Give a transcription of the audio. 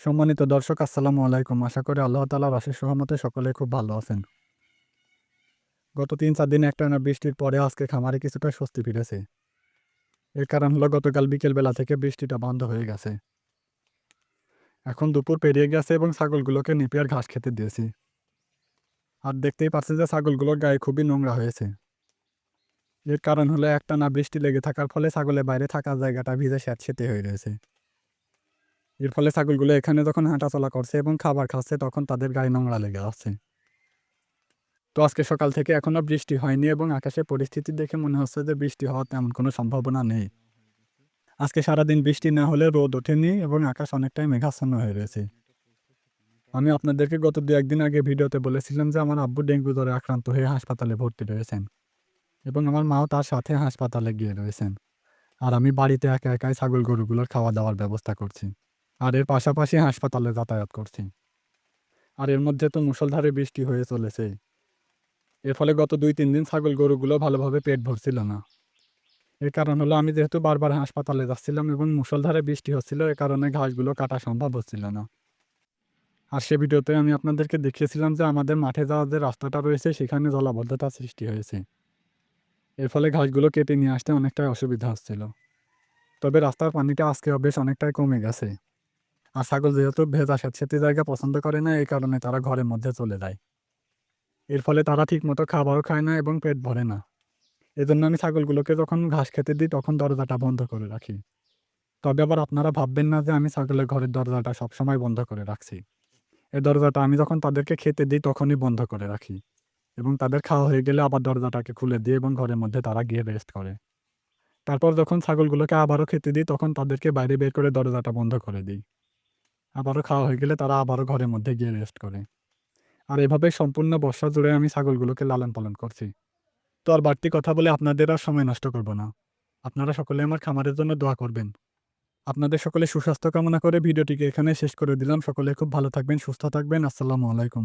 সম্মানিত দর্শক, আসসালামু আলাইকুম। আশা করি আল্লাহ তাআলার অশেষ রহমতে সকলে খুব ভালো আছেন। গত ৩-৪ দিন একটানা বৃষ্টির পরে আজকে খামারে কিছুটা স্বস্তি ফিরেছে। এর কারণ হলো গতকাল বিকেল বেলা থেকে বৃষ্টিটা বন্ধ হয়ে গেছে। এখন দুপুর পেরিয়ে গেছে এবং ছাগলগুলোকে নেপিয়ার ঘাস খেতে দিয়েছি। আর দেখতেই পাচ্ছি যে ছাগলগুলোর গায়ে খুবই নোংরা হয়েছে। এর কারণ হলো একটানা বৃষ্টি লেগে থাকার ফলে ছাগলের বাইরে থাকার জায়গাটা ভিজে স্যাঁতসেঁতে হয়ে রয়েছে। এর ফলে ছাগলগুলো এখানে যখন হাঁটাচলা করছে এবং খাবার খাচ্ছে তখন তাদের গায়ে নোংরা লেগে আছে। তো আজকে সকাল থেকে এখনো বৃষ্টি হয়নি এবং আকাশের পরিস্থিতি দেখে মনে হচ্ছে যে বৃষ্টি হওয়ার তেমন কোনো সম্ভাবনা নেই। আজকে সারাদিন বৃষ্টি না হলে রোদ ওঠেনি এবং আকাশ অনেকটাই মেঘাচ্ছন্ন হয়ে রয়েছে। আমি আপনাদেরকে গত ২-১ দিন আগে ভিডিওতে বলেছিলাম যে আমার আব্বু ডেঙ্গু জ্বরে আক্রান্ত হয়ে হাসপাতালে ভর্তি রয়েছেন এবং আমার মাও তার সাথে হাসপাতালে গিয়ে রয়েছেন। আর আমি বাড়িতে একা একাই ছাগল গরুগুলোর খাওয়া দাওয়ার ব্যবস্থা করছি। আর এর পাশাপাশি হাসপাতালে যাতায়াত করছি। আর এর মধ্যে তো মুষলধারে বৃষ্টি হয়ে চলেছে। এর ফলে গত ২-৩ দিন ছাগল গরুগুলো ভালোভাবে পেট ভরছিল না। এর কারণ হলো আমি যেহেতু বারবার হাসপাতালে যাচ্ছিলাম এবং মুষলধারে বৃষ্টি হচ্ছিল, এ কারণে ঘাসগুলো কাটা সম্ভব হচ্ছিল না। আর সে ভিডিওতে আমি আপনাদেরকে দেখিয়েছিলাম যে আমাদের মাঠে যাওয়ার যে রাস্তাটা রয়েছে সেখানে জলাবদ্ধতা সৃষ্টি হয়েছে। এর ফলে ঘাসগুলো কেটে নিয়ে আসতে অনেকটাই অসুবিধা হচ্ছিল। তবে রাস্তার পানিটা আজকেও বেশ অনেকটাই কমে গেছে। আর ছাগল যেহেতু ভেজা স্যাঁতসেঁতে জায়গা পছন্দ করে না, এই কারণে তারা ঘরের মধ্যে চলে যায়। এর ফলে তারা ঠিকমতো খাবারও খায় না এবং পেট ভরে না। এজন্য আমি ছাগলগুলোকে যখন ঘাস খেতে দিই তখন দরজাটা বন্ধ করে রাখি। তবে আবার আপনারা ভাববেন না যে আমি ছাগলের ঘরের দরজাটা সবসময় বন্ধ করে রাখছি। এই দরজাটা আমি যখন তাদেরকে খেতে দিই তখনই বন্ধ করে রাখি এবং তাদের খাওয়া হয়ে গেলে আবার দরজাটাকে খুলে দিই এবং ঘরের মধ্যে তারা গিয়ে রেস্ট করে। তারপর যখন ছাগলগুলোকে আবারও খেতে দিই তখন তাদেরকে বাইরে বের করে দরজাটা বন্ধ করে দিই। আবারও খাওয়া হয়ে গেলে তারা আবারও ঘরের মধ্যে গিয়ে রেস্ট করে। আর এভাবে সম্পূর্ণ বর্ষা জুড়ে আমি ছাগলগুলোকে লালন পালন করছি। তো আর বাড়তি কথা বলে আপনাদের আর সময় নষ্ট করব না। আপনারা সকলে আমার খামারের জন্য দোয়া করবেন। আপনাদের সকলে সুস্বাস্থ্য কামনা করে ভিডিওটিকে এখানে শেষ করে দিলাম। সকলে খুব ভালো থাকবেন, সুস্থ থাকবেন। আসসালামু আলাইকুম।